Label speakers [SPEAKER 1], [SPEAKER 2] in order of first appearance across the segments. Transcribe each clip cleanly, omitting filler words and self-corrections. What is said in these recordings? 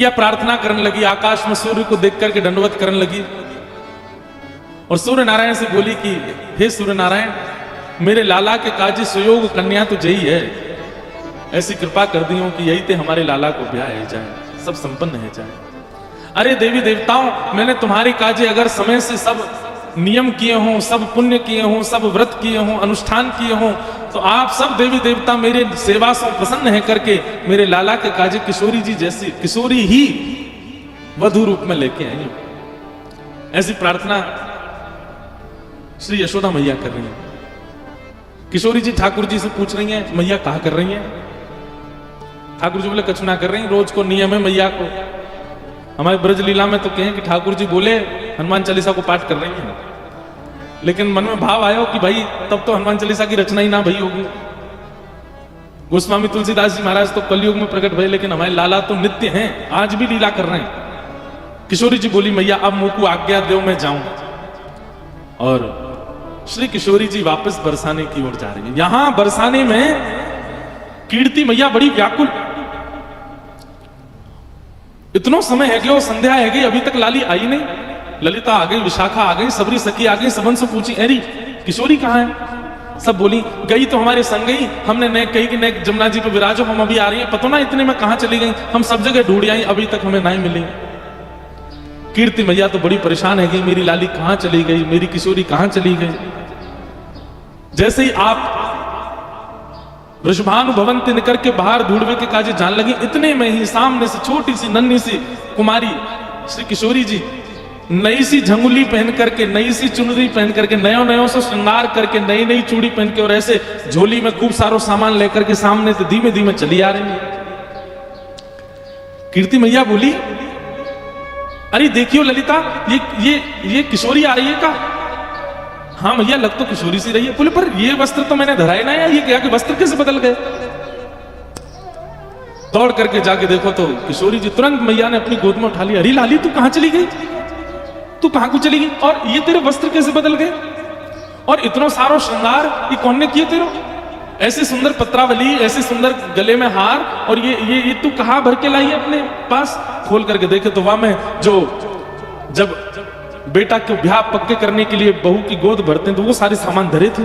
[SPEAKER 1] या प्रार्थना करने लगी, आकाश में सूर्य को देख करके दंडवत करने लगी और सूर्य नारायण से बोली कि हे सूर्य नारायण, मेरे लाला के काजी सुयोग कन्या तो यही है, ऐसी कृपा कर दी हो कि यही ते हमारे लाला को ब्याह है जाए, सब संपन्न है जाए। अरे देवी देवताओं, मैंने तुम्हारे काजे अगर समय से सब नियम किए हों, सब पुण्य किए हों, सब व्रत किए हों, अनुष्ठान किए हों, तो आप सब देवी देवता मेरे सेवा से प्रसन्न है करके मेरे लाला के काजे किशोरी जी जैसी किशोरी ही वधु रूप में लेके आई हो। ऐसी प्रार्थना श्री यशोदा मैया कर रही है। किशोरी जी ठाकुर जी से पूछ रही हैं, मैया कहा कर रही हैं? ठाकुर जी बोले कछु ना कर रही, रोज को नियम है मैया को। हमारे ब्रज लीला में तो कहें कि ठाकुर जी बोले हनुमान चालीसा को पाठ कर रही हैं, लेकिन मन में भाव आया कि भाई तब तो हनुमान चालीसा की रचना ही ना भई होगी। गोस्वामी तुलसीदास जी महाराज तो कलयुग में प्रकट भये, लेकिन हमारे लाला तो नित्य हैं, आज भी लीला कर रहे हैं। किशोरी जी बोली मैया अब मुंह को आज्ञा दो मैं जाऊं, और श्री किशोरी जी वापस बरसाने की ओर जा रही है। यहां बरसाने में कीर्ति मैया बड़ी व्याकुल, इतना समय है गया, संध्या है गई, अभी तक लाली आई नहीं। ललिता आ गई, विशाखा आ गई, सबरी सखी आ गई, सबन से पूछी अरे किशोरी कहाँ है? सब बोली गई तो हमारे संग गई, हमने ने कही कि ने जमुना जी पे विराजो, हम अभी आ रही है, पता ना इतने में कहां चली गई, हम सब जगह ढूंढ आई, अभी तक हमें नहीं मिली। कीर्ति मैया तो बड़ी परेशान है गई, मेरी लाली कहां चली गई, मेरी किशोरी कहां चली गई। जैसे ही आप वृषभानु भवन से निकल के बाहर ढूंढवे के काजे जान लगी, इतने में ही सामने से छोटी सी नन्ही सी कुमारी श्री किशोरी जी नई सी झंगुली पहन करके, नई सी चुनरी पहन करके, नयो नयो से श्रृंगार करके, नई नई चूड़ी पहन के और ऐसे झोली में खूब सारो सामान लेकर के सामने से धीमे धीमे चली आ रही है। कीर्ति मैया बोली अरे देखियो ललिता, ये किशोरी आ रही है का? हाँ मैया लग तो किशोरी सी रही है। बोले पर ये वस्त्र तो मैंने धराए ना, ये क्या कि वस्त्र कैसे बदल गए? दौड़ करके जाके देखो तो किशोरी जी तुरंत मैया ने अपनी गोद में उठा ली। अरे लाली तू कहां चली गई, तू कहां को चली गई, और ये तेरे वस्त्र कैसे बदल गए, और इतना सारो श्रृंगार ये कौन ने किए तेरो? ऐसी सुंदर पत्रावली, ऐसी सुंदर गले में हार, और ये तू कहां भर के लाई है अपने पास? खोल करके देखे तो वहां में जो जब बेटा को ब्याह पक्के करने के लिए बहू की गोद भरते हैं तो वो सारे सामान धरे थे।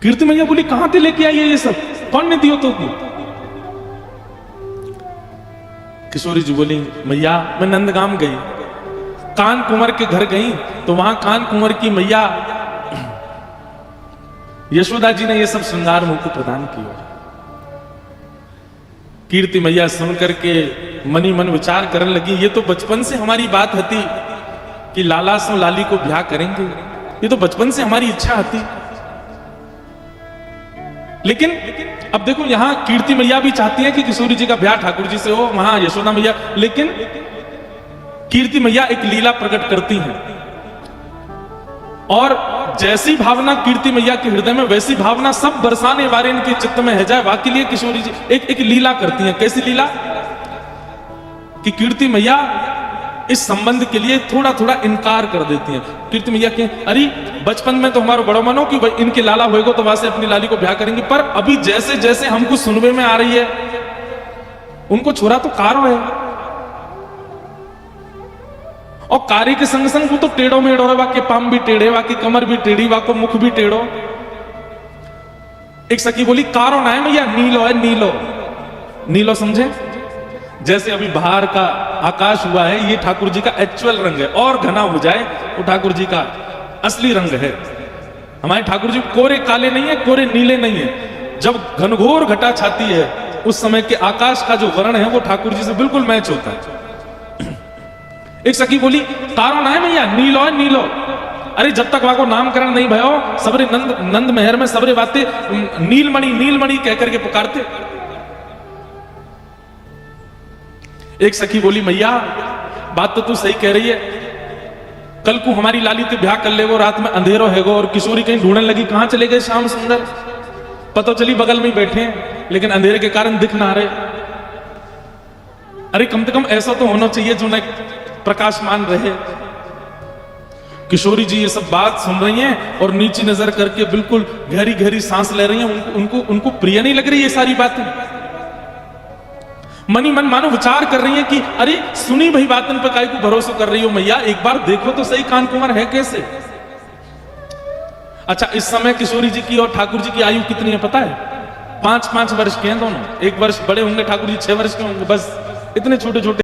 [SPEAKER 1] कीर्ति मैया बोली कहां से लेके आई है ये सब, कौन ने दियो तो? किशोरी जी बोली मैया मैं नंदगाम गई, कान कुंवर के घर गई, तो वहां कान कुंवर की मैया यशोदा जी ने ये सब श्रृंगार मुझको प्रदान किया। कीर्ति मैया सुन करके मनी मन विचार करने लगी, ये तो बचपन से हमारी बात थी कि लाला सो लाली को ब्याह करेंगे, ये तो बचपन से हमारी इच्छा थी। लेकिन अब देखो यहां कीर्ति मैया भी चाहती है कि किशोरी जी का ब्याह ठाकुर जी से हो, वहां यशोदा मैया, लेकिन कीर्ति मैया एक लीला प्रकट करती हैं, और जैसी भावना कीर्ति मैया के हृदय में वैसी भावना सब बरसाने वाले इनके चित्त में है जाए, वाकई लिए किशोरी जी एक लीला करती हैं। कैसी लीला कि कीर्ति मैया इस संबंध के लिए थोड़ा थोड़ा इनकार कर देती हैं। कीर्ति मैया के अरे बचपन में तो हमारा बड़ा मन हो कि इनके लाला होएगा तो वहां से अपनी लाली को ब्याह करेंगे, पर अभी जैसे जैसे हमको सुनवे में आ रही है उनको छोरा तो कारो है, और कार्य के संग संग वो तो टेढ़ो मेढ़ो है, वाके पाम भी टेढ़े, वाकी कमर भी टेढ़ी, वाको मुख भी टेढ़ो। एक सखी बोली कारो ना है मैया, नीलो है, नीलो नीलो समझे, जैसे अभी बाहर का आकाश हुआ है, ये ठाकुर जी का एक्चुअल रंग है, और घना हो जाए वो ठाकुर जी का असली रंग है। हमारे ठाकुर जी कोरे काले नहीं है, कोरे नीले नहीं है। जब घनघोर घटा छाती है उस समय के आकाश का जो वर्ण है वो ठाकुर जी से बिल्कुल मैच होता है। एक सखी बोली कारो ना है मैया, नीलो है, नीलो। अरे जब तक वहां को नामकरण नहीं भयो, सबरे नंद महर में सबरे बातें नीलमणि नीलमणि कहकर के पुकारते। एक सखी बोली मैया बात तो तू सही कह रही है, कल को हमारी लाली तो ब्याह कर लेगो, रात में अंधेरो हैगो, और किशोरी कहीं ढूंढने लगी कहां चले गए श्याम सुंदर, पता चली बगल में ही बैठे हैं लेकिन अंधेरे के कारण दिख ना रहे। अरे कम से कम ऐसा तो होना चाहिए जो न प्रकाशमान रहे। किशोरी जी ये सब बात सुन रही हैं और नीचे नजर करके बिल्कुल गहरी गहरी सांस ले रही हैं। उनको प्रिय नहीं लग रही ये सारी बातें। मनी मन मानो विचार कर रही है कि अरे सुनी भाई बातन पर काय को भरोसा कर रही हो मैया, एक बार देखो तो सही कान कुंवर है कैसे। अच्छा, इस समय किशोरी जी की और ठाकुर जी की आयु कितनी है पता है? 5-5 वर्ष के हैं दोनों। 1 वर्ष बड़े होंगे ठाकुर जी, 6 वर्ष के होंगे, बस इतने छोटे छोटे